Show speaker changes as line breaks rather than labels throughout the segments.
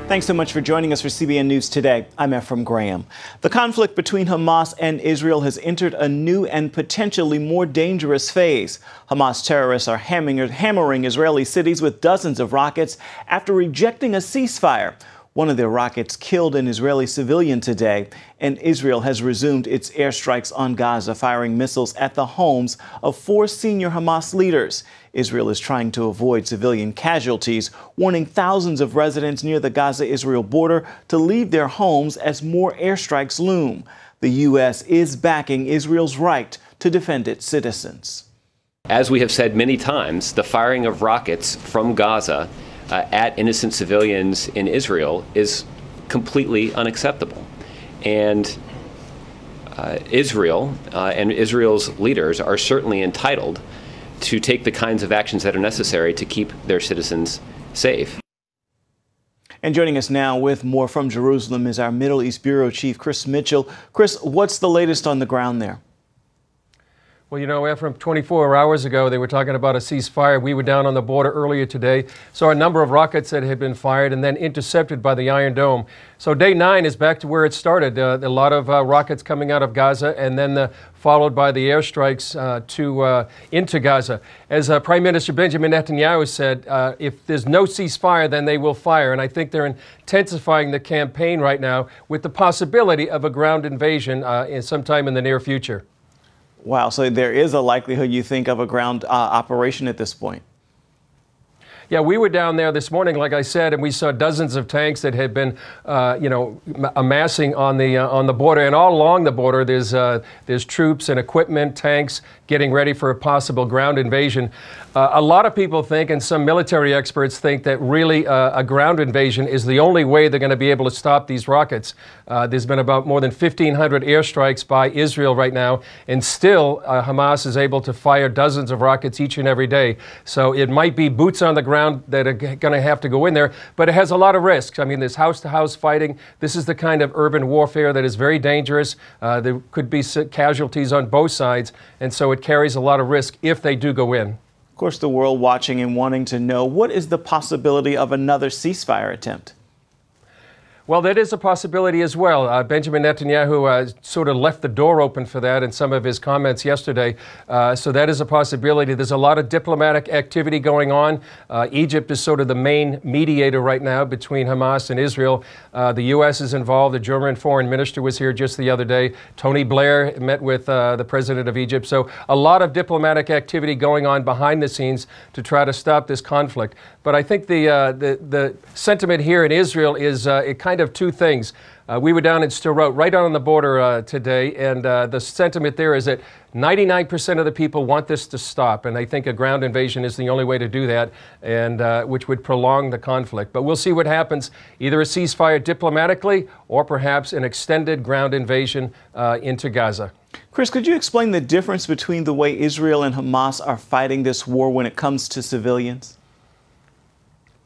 Thanks so much for joining us for CBN News Today. I'm Ephraim Graham. The conflict between Hamas and Israel has entered a new and potentially more dangerous phase. Hamas terrorists are hammering Israeli cities with dozens of rockets after rejecting a ceasefire. One of their rockets killed an Israeli civilian today, and Israel has resumed its airstrikes on Gaza, firing missiles at the homes of 4 senior Hamas leaders. Israel is trying to avoid civilian casualties, warning thousands of residents near the Gaza-Israel border to leave their homes as more airstrikes loom. The U.S. is backing Israel's right to defend its citizens.
As we have said many times, the firing of rockets from Gaza at innocent civilians in Israel is completely unacceptable. And Israel and Israel's leaders are certainly entitled to take the kinds of actions that are necessary to keep their citizens safe.
And joining us now with more from Jerusalem is our Middle East Bureau Chief, Chris Mitchell. Chris, what's the latest on the ground there?
Well, you know, Ephraim, 24 hours ago, they were talking about a ceasefire. We were down on the border earlier today, saw a number of rockets that had been fired and then intercepted by the Iron Dome. So day 9 is back to where it started. A lot of rockets coming out of Gaza and then followed by the airstrikes into Gaza. As Prime Minister Benjamin Netanyahu said, if there's no ceasefire, then they will fire. And I think they're intensifying the campaign right now with the possibility of a ground invasion sometime in the near future.
Wow, so there is a likelihood, you think, of a ground operation at this point?
Yeah, we were down there this morning, like I said, and we saw dozens of tanks that had been, amassing on the border, and all along the border, there's troops and equipment, tanks getting ready for a possible ground invasion. A lot of people think, and some military experts think, that really a ground invasion is the only way they're going to be able to stop these rockets. There's been about more than 1,500 airstrikes by Israel right now, and still Hamas is able to fire dozens of rockets each and every day. So it might be boots on the ground that are going to have to go in there, but it has a lot of risks. I mean, there's house-to-house fighting. This is the kind of urban warfare that is very dangerous. There could be casualties on both sides, and so it carries a lot of risk if they do go in.
Of course, the world watching and wanting to know, what is the possibility of another ceasefire attempt?
Well, that is a possibility as well. Benjamin Netanyahu sort of left the door open for that in some of his comments yesterday. So that is a possibility. There's a lot of diplomatic activity going on. Egypt is sort of the main mediator right now between Hamas and Israel. The U.S. is involved. The German foreign minister was here just the other day. Tony Blair met with the president of Egypt. So a lot of diplomatic activity going on behind the scenes to try to stop this conflict. But I think the sentiment here in Israel is it kind of two things. We were down in Sderot, right on the border today, and the sentiment there is that 99% of the people want this to stop, and they think a ground invasion is the only way to do that, and which would prolong the conflict. But we'll see what happens, either a ceasefire diplomatically or perhaps an extended ground invasion into Gaza.
Chris, could you explain the difference between the way Israel and Hamas are fighting this war when it comes to civilians?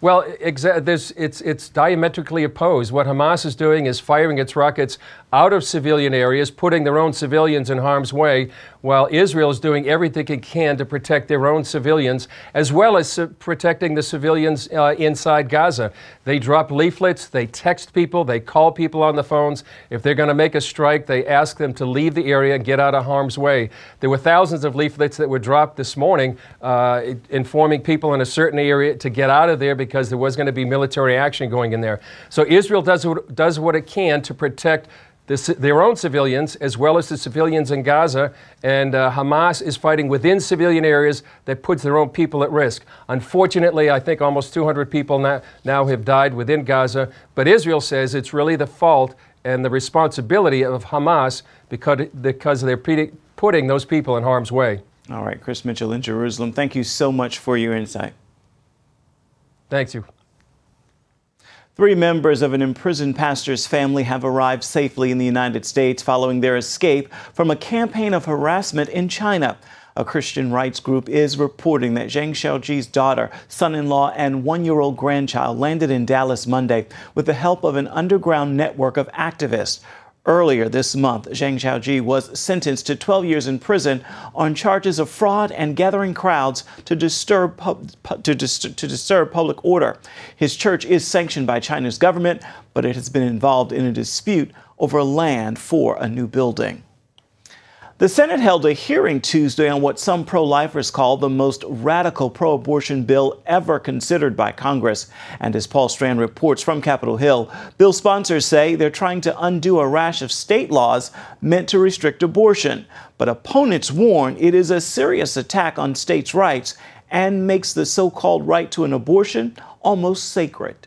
Well, it's diametrically opposed. What Hamas is doing is firing its rockets out of civilian areas, putting their own civilians in harm's way, while Israel is doing everything it can to protect their own civilians, as well as protecting the civilians inside Gaza. They drop leaflets, they text people, they call people on the phones. If they're going to make a strike, they ask them to leave the area and get out of harm's way. There were thousands of leaflets that were dropped this morning informing people in a certain area to get out of there because there was going to be military action going in there. So Israel does what it can to protect their own civilians as well as the civilians in Gaza, and Hamas is fighting within civilian areas that puts their own people at risk. Unfortunately, I think almost 200 people now have died within Gaza, but Israel says it's really the fault and the responsibility of Hamas because they're putting those people in harm's way.
All right, Chris Mitchell in Jerusalem, thank you so much for your insight.
Thanks you.
3 members of an imprisoned pastor's family have arrived safely in the United States following their escape from a campaign of harassment in China. A Christian rights group is reporting that Zhang Xiaoji's daughter, son-in-law, and 1-year-old grandchild landed in Dallas Monday with the help of an underground network of activists. Earlier this month, Zhang Xiaoji was sentenced to 12 years in prison on charges of fraud and gathering crowds to disturb public order. His church is sanctioned by China's government, but it has been involved in a dispute over land for a new building. The Senate held a hearing Tuesday on what some pro-lifers call the most radical pro-abortion bill ever considered by Congress. And as Paul Strand reports from Capitol Hill, bill sponsors say they're trying to undo a rash of state laws meant to restrict abortion. But opponents warn it is a serious attack on states' rights and makes the so-called right to an abortion almost sacred.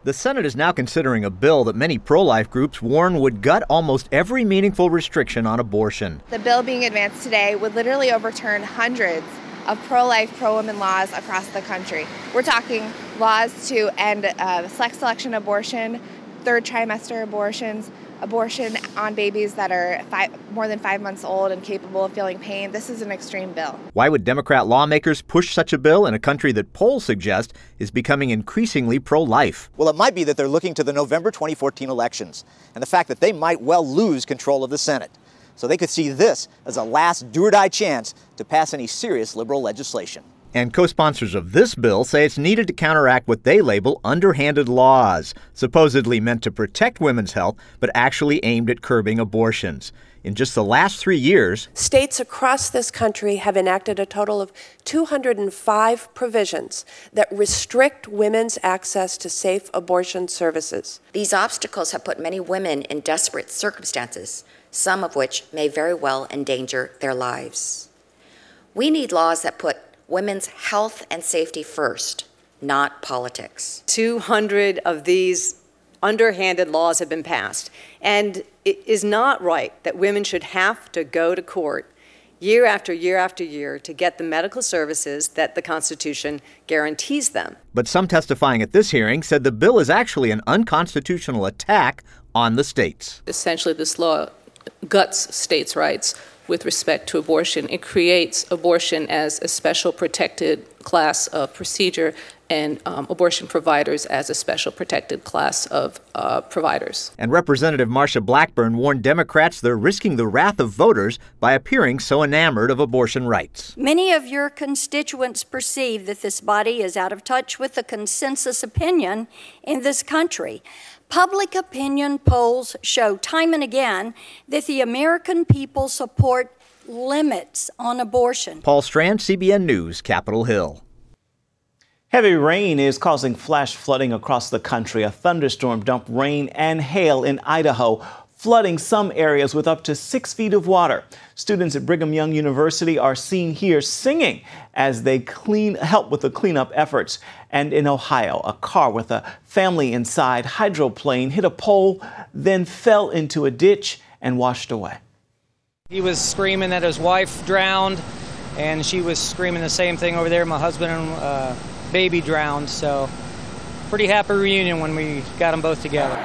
The Senate is now considering a bill that many pro-life groups warn would gut almost every meaningful restriction on abortion.
The bill being advanced today would literally overturn hundreds of pro-life, pro-women laws across the country. We're talking laws to end sex selection abortion, third trimester abortions, abortion on babies that are more than 5 months old and capable of feeling pain. This is an extreme bill.
Why would Democrat lawmakers push such a bill in a country that polls suggest is becoming increasingly pro-life?
Well, it might be that they're looking to the November 2014 elections and the fact that they might well lose control of the Senate. So they could see this as a last do-or-die chance to pass any serious liberal legislation.
And co-sponsors of this bill say it's needed to counteract what they label underhanded laws, supposedly meant to protect women's health, but actually aimed at curbing abortions. In just the last 3 years,
states across this country have enacted a total of 205 provisions that restrict women's access to safe abortion services.
These obstacles have put many women in desperate circumstances, some of which may very well endanger their lives. We need laws that put women's health and safety first, not politics.
200 of these underhanded laws have been passed, and it is not right that women should have to go to court year after year after year to get the medical services that the Constitution guarantees them.
But some testifying at this hearing said the bill is actually an unconstitutional attack on the states.
Essentially, this law guts states' rights with respect to abortion. It creates abortion as a special protected class of procedure and abortion providers as a special protected class of providers.
And Representative Marsha Blackburn warned Democrats they're risking the wrath of voters by appearing so enamored of abortion rights.
Many of your constituents perceive that this body is out of touch with the consensus opinion in this country. Public opinion polls show time and again that the American people support limits on abortion.
Paul Strand, CBN News, Capitol Hill.
Heavy rain is causing flash flooding across the country. A thunderstorm dumped rain and hail in Idaho, flooding some areas with up to 6 feet of water. Students at Brigham Young University are seen here singing as they help with the cleanup efforts. And in Ohio, a car with a family inside hydroplane hit a pole, then fell into a ditch and washed away.
He was screaming that his wife drowned, and she was screaming the same thing over there. My husband and baby drowned, so pretty happy reunion when we got them both together.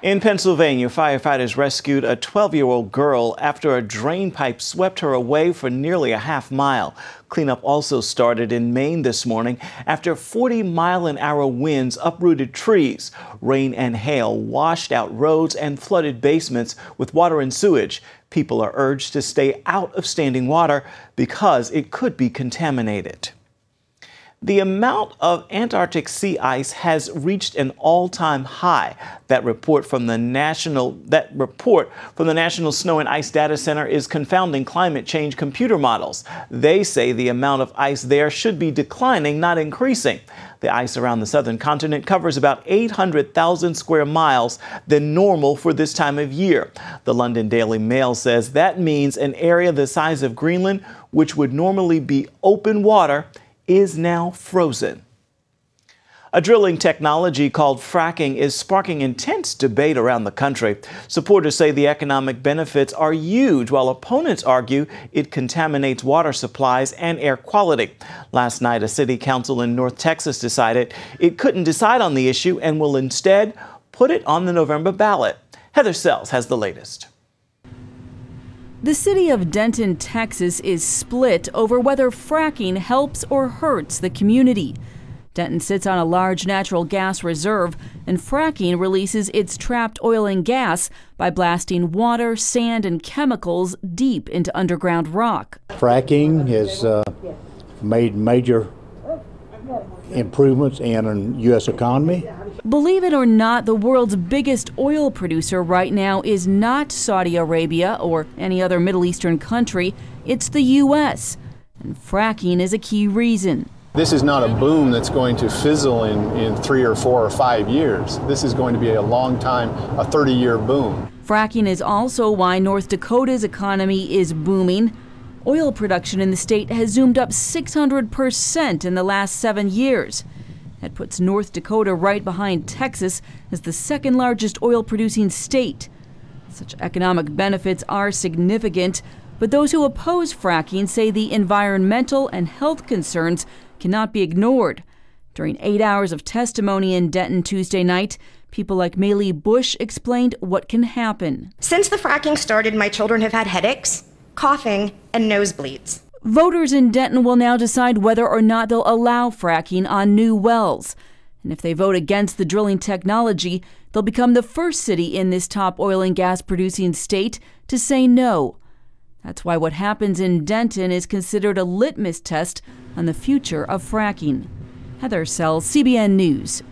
In Pennsylvania, firefighters rescued a 12-year-old girl after a drain pipe swept her away for nearly a half-mile. Cleanup also started in Maine this morning after 40-mile-an-hour winds uprooted trees. Rain and hail washed out roads and flooded basements with water and sewage. People are urged to stay out of standing water because it could be contaminated. The amount of Antarctic sea ice has reached an all-time high. That report from the National Snow and Ice Data Center is confounding climate change computer models. They say the amount of ice there should be declining, not increasing. The ice around the southern continent covers about 800,000 square miles than normal for this time of year. The London Daily Mail says that means an area the size of Greenland, which would normally be open water, is now frozen. A drilling technology called fracking is sparking intense debate around the country. Supporters say the economic benefits are huge, while opponents argue it contaminates water supplies and air quality. Last night, a city council in North Texas decided it couldn't decide on the issue and will instead put it on the November ballot. Heather Sells has the latest.
The city of Denton, Texas is split over whether fracking helps or hurts the community. Denton sits on a large natural gas reserve, and fracking releases its trapped oil and gas by blasting water, sand, and chemicals deep into underground rock.
Fracking has made major improvements in the U.S. economy.
Believe it or not, the world's biggest oil producer right now is not Saudi Arabia or any other Middle Eastern country. It's the U.S., and fracking is a key reason.
This is not a boom that's going to fizzle in 3 or 4 or 5 years. This is going to be a long time, a 30-year boom.
Fracking is also why North Dakota's economy is booming. Oil production in the state has zoomed up 600% in the last 7 years. That puts North Dakota right behind Texas as the second largest oil-producing state. Such economic benefits are significant, but those who oppose fracking say the environmental and health concerns cannot be ignored. During 8 hours of testimony in Denton Tuesday night, people like Maylee Bush explained what can happen.
Since the fracking started, my children have had headaches, coughing, and nosebleeds.
Voters in Denton will now decide whether or not they'll allow fracking on new wells. And if they vote against the drilling technology, they'll become the first city in this top oil and gas producing state to say no. That's why what happens in Denton is considered a litmus test on the future of fracking. Heather Sells, CBN News.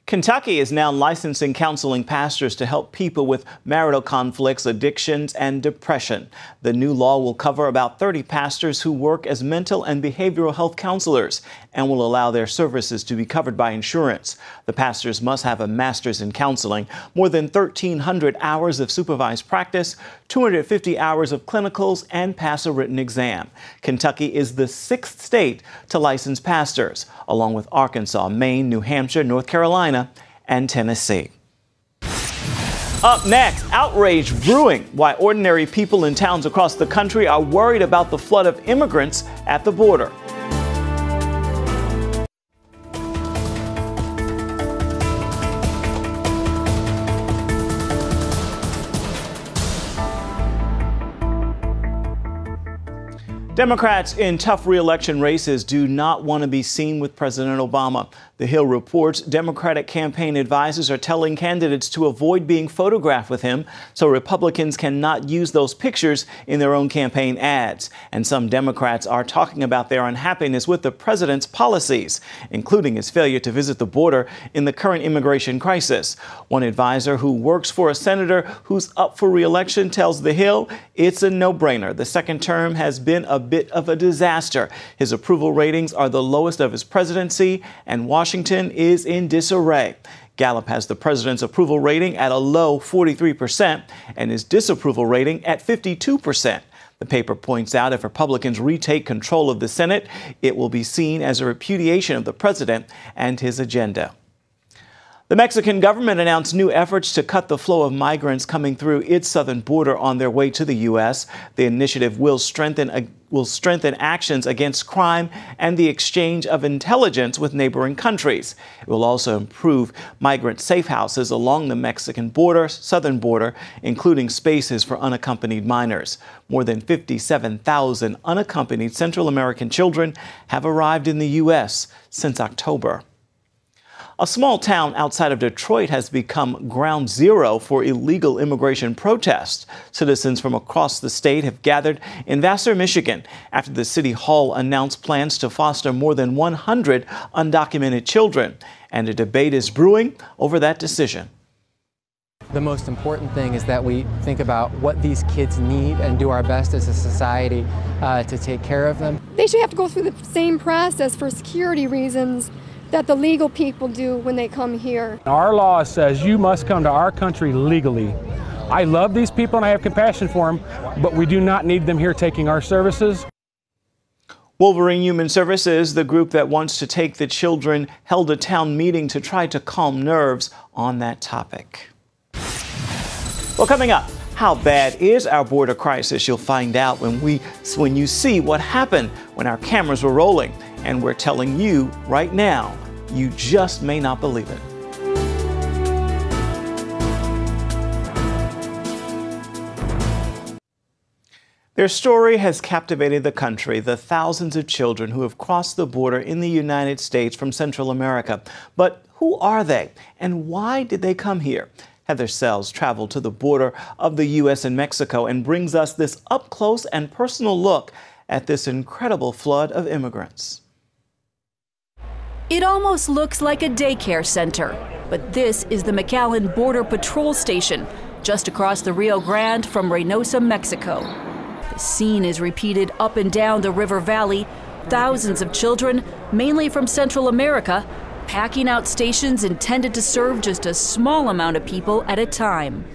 Kentucky is now licensing counseling pastors to help people with marital conflicts, addictions, and depression. The new law will cover about 30 pastors who work as mental and behavioral health counselors and will allow their services to be covered by insurance. The pastors must have a master's in counseling, more than 1,300 hours of supervised practice, 250 hours of clinicals, and pass a written exam. Kentucky is the 6th state to license pastors, along with Arkansas, Maine, New Hampshire, North Carolina, and Tennessee. Up next, outrage brewing. Why ordinary people in towns across the country are worried about the flood of immigrants at the border. Democrats in tough re-election races do not want to be seen with President Obama. The Hill reports Democratic campaign advisors are telling candidates to avoid being photographed with him so Republicans cannot use those pictures in their own campaign ads. And some Democrats are talking about their unhappiness with the president's policies, including his failure to visit the border in the current immigration crisis. One advisor who works for a senator who's up for re-election tells The Hill it's a no-brainer. The second term has been a bit of a disaster. His approval ratings are the lowest of his presidency, and Washington is in disarray. Gallup has the president's approval rating at a low 43% and his disapproval rating at 52%. The paper points out if Republicans retake control of the Senate, it will be seen as a repudiation of the president and his agenda. The Mexican government announced new efforts to cut the flow of migrants coming through its southern border on their way to the U.S. The initiative will strengthen actions against crime and the exchange of intelligence with neighboring countries. It will also improve migrant safe houses along the Mexican southern border, including spaces for unaccompanied minors. More than 57,000 unaccompanied Central American children have arrived in the U.S. since October. A small town outside of Detroit has become ground zero for illegal immigration protests. Citizens from across the state have gathered in Vassar, Michigan, after the city hall announced plans to foster more than 100 undocumented children. And a debate is brewing over that decision.
The most important thing is that we think about what these kids need and do our best as a society to take care of them.
They should have to go through the same process for security reasons that the legal people do when they come here.
Our law says you must come to our country legally. I love these people and I have compassion for them, but we do not need them here taking our services.
Wolverine Human Services, the group that wants to take the children, held a town meeting to try to calm nerves on that topic. Well, coming up, how bad is our border crisis? You'll find out when you see what happened when our cameras were rolling. And we're telling you right now, you just may not believe it. Their story has captivated the country, the thousands of children who have crossed the border in the United States from Central America. But who are they, and why did they come here? Heather Sells traveled to the border of the U.S. and Mexico and brings us this up-close and personal look at this incredible flood of immigrants.
It almost looks like a daycare center, but this is the McAllen Border Patrol Station, just across the Rio Grande from Reynosa, Mexico. The scene is repeated up and down the river valley. Thousands of children, mainly from Central America, packing out stations intended to serve just a small amount of people at a time.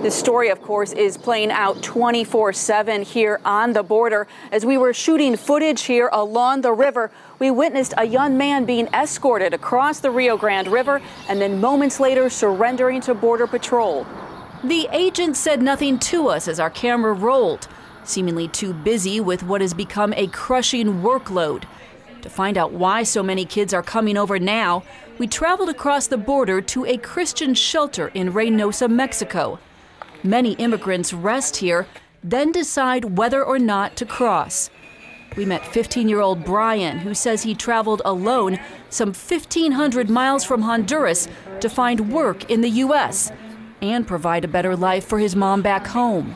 This story, of course, is playing out 24/7 here on the border. As we were shooting footage here along the river, we witnessed a young man being escorted across the Rio Grande River and then moments later surrendering to Border Patrol.
The agent said nothing to us as our camera rolled, seemingly too busy with what has become a crushing workload. To find out why so many kids are coming over now, we traveled across the border to a Christian shelter in Reynosa, Mexico. Many immigrants rest here, then decide whether or not to cross. We met 15-year-old Brian, who says he traveled alone some 1,500 miles from Honduras to find work in the U.S. and provide a better life for his mom back home.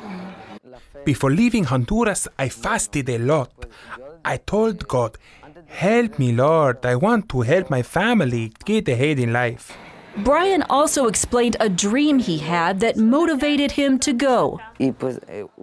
Before leaving Honduras, I fasted a lot. I told God, "Help me, Lord. I want to help my family get ahead in life."
Brian also explained a dream he had that motivated him to go.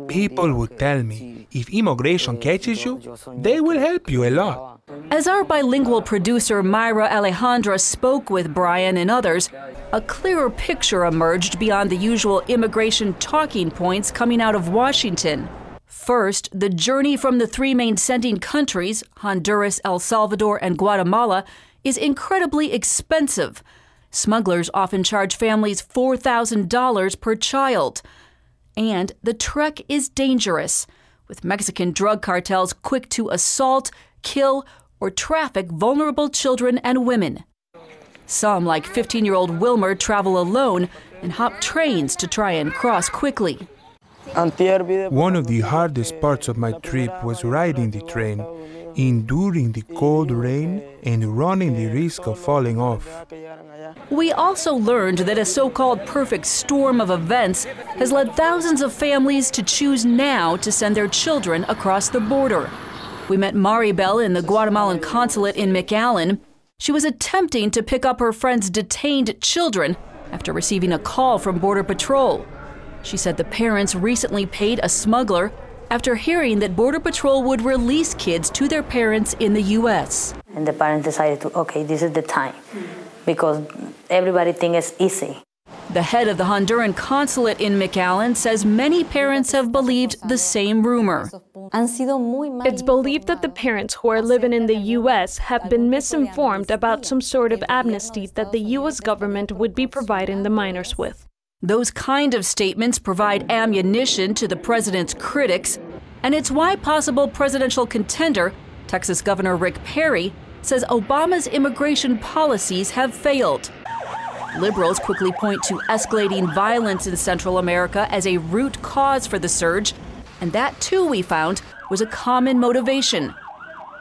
People would tell me, if immigration catches you, they will help you a lot.
As our bilingual producer Myra Alejandra spoke with Brian and others, a clearer picture emerged beyond the usual immigration talking points coming out of Washington. First, the journey from the three main sending countries, Honduras, El Salvador, and Guatemala, is incredibly expensive. Smugglers often charge families $4,000 per child. And the trek is dangerous, with Mexican drug cartels quick to assault, kill, or traffic vulnerable children and women. Some, like 15-year-old Wilmer, travel alone and hop trains to try and cross quickly.
One of the hardest parts of my trip was riding the train, enduring the cold rain and running the risk of falling off.
We also learned that a so-called perfect storm of events has led thousands of families to choose now to send their children across the border. We met Maribel in the Guatemalan consulate in McAllen. She was attempting to pick up her friend's detained children after receiving a call from Border Patrol. She said the parents recently paid a smuggler after hearing that Border Patrol would release kids to their parents in the U.S.
And the parents decided to, okay, this is the time, because everybody thinks it's easy.
The head of the Honduran consulate in McAllen says many parents have believed the same rumor.
It's believed that the parents who are living in the U.S. have been misinformed about some sort of amnesty that the U.S. government would be providing the minors with.
Those kind of statements provide ammunition to the president's critics, and it's why possible presidential contender, Texas Governor Rick Perry, says Obama's immigration policies have failed. Liberals quickly point to escalating violence in Central America as a root cause for the surge, and that too, we found, was a common motivation.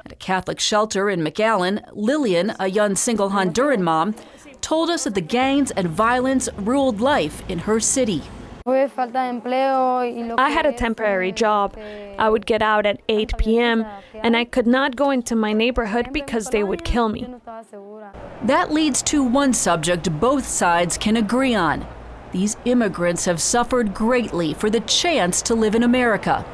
At a Catholic shelter in McAllen, Lillian, a young single Honduran mom, told us that the gangs and violence ruled life in her city.
I had a temporary job. I would get out at 8 p.m. and I could not go into my neighborhood because they would kill me.
That leads to one subject both sides can agree on. These immigrants have suffered greatly for the chance to live in America.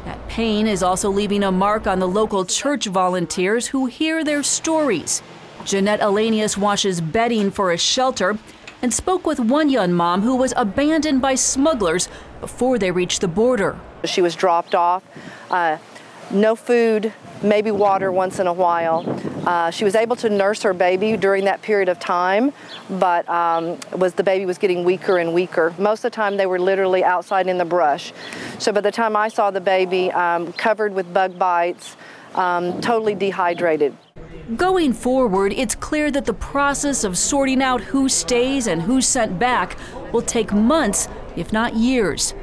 That pain is also leaving a mark on the local church volunteers who hear their stories. Jeanette Alanius washes bedding for a shelter and spoke with one young mom who was abandoned by smugglers before they reached the border.
She was dropped off, no food, maybe water once in a while. She was able to nurse her baby during that period of time, but the baby was getting weaker and weaker. Most of the time they were literally outside in the brush. So by the time I saw the baby covered with bug bites, totally dehydrated.
Going forward, it's clear that the process of sorting out who stays and who's sent back will take months, if not years.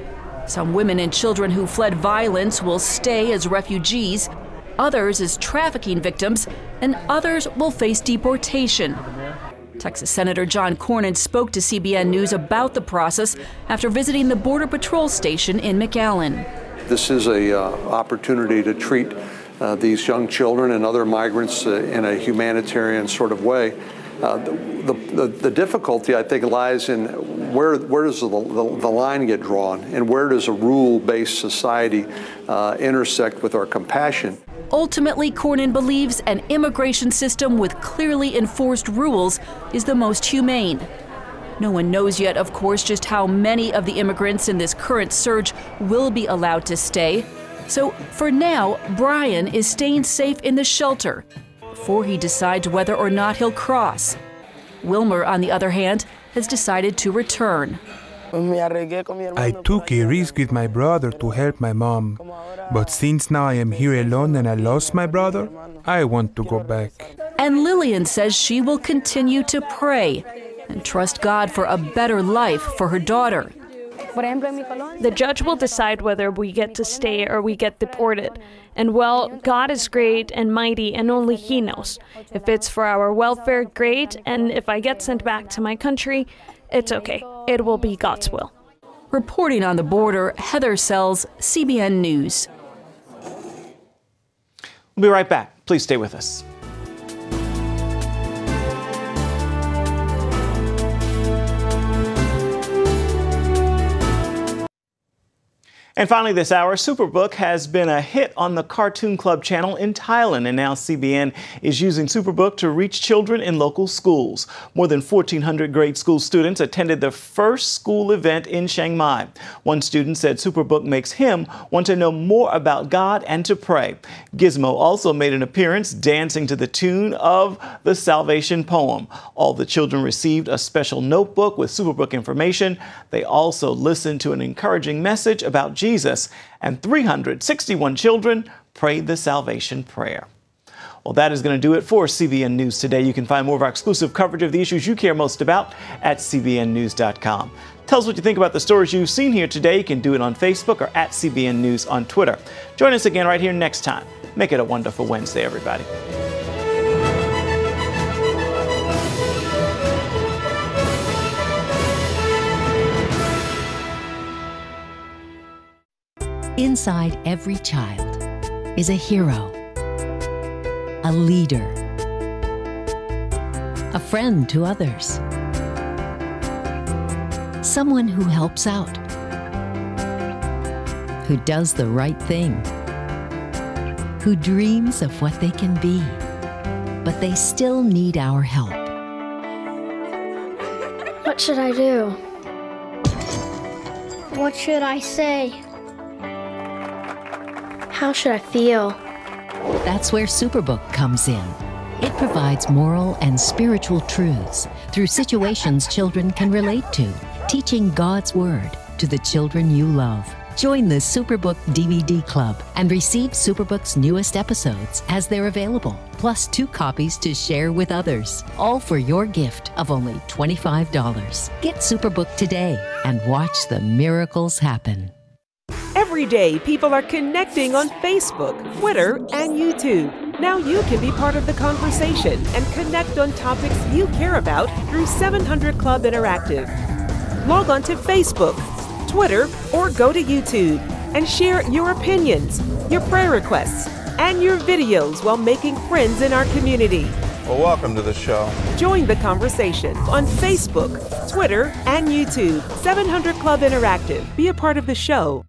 Some women and children who fled violence will stay as refugees, others as trafficking victims, and others will face deportation. Texas Senator John Cornyn spoke to CBN News about the process after visiting the Border Patrol station in McAllen.
This is an opportunity to treat these young children and other migrants in a humanitarian sort of way. The difficulty, I think, lies in where does the line get drawn, and where does a rule-based society intersect with our compassion?
Ultimately, Cornyn believes an immigration system with clearly enforced rules is the most humane. No one knows yet, of course, just how many of the immigrants in this current surge will be allowed to stay. So for now, Brian is staying safe in the shelter before he decides whether or not he'll cross. Wilmer, on the other hand, has decided to return.
I took a risk with my brother to help my mom. But since now I am here alone and I lost my brother, I want to go back.
And Lillian says she will continue to pray and trust God for a better life for her daughter.
The judge will decide whether we get to stay or we get deported. And well, God is great and mighty and only He knows. If it's for our welfare, great. And if I get sent back to my country, it's okay. It will be God's will.
Reporting on the border, Heather Sells, CBN News.
We'll be right back. Please stay with us. And finally this hour, Superbook has been a hit on the Cartoon Club channel in Thailand, and now CBN is using Superbook to reach children in local schools. More than 1,400 grade school students attended the first school event in Chiang Mai. One student said Superbook makes him want to know more about God and to pray. Gizmo also made an appearance dancing to the tune of the Salvation poem. All the children received a special notebook with Superbook information. They also listened to an encouraging message about Jesus, and 361 children prayed the Salvation prayer. Well, that is going to do it for CBN News Today. You can find more of our exclusive coverage of the issues you care most about at cbnnews.com. Tell us what you think about the stories you've seen here today. You can do it on Facebook or at CBN News on Twitter. Join us again right here next time. Make it a wonderful Wednesday, everybody.
Inside every child is a hero, a leader, a friend to others, someone who helps out, who does the right thing, who dreams of what they can be, but they still need our help.
What should I do? What should I say? How should I feel?
That's where Superbook comes in. It provides moral and spiritual truths through situations children can relate to, teaching God's Word to the children you love. Join the Superbook DVD Club and receive Superbook's newest episodes as they're available, plus 2 copies to share with others, all for your gift of only $25. Get Superbook today and watch the miracles happen.
Every day, people are connecting on Facebook, Twitter, and YouTube. Now you can be part of the conversation and connect on topics you care about through 700 Club Interactive. Log on to Facebook, Twitter, or go to YouTube and share your opinions, your prayer requests, and your videos while making friends in our community.
Well, welcome to the show.
Join the conversation on Facebook, Twitter, and YouTube. 700 Club Interactive. Be a part of the show.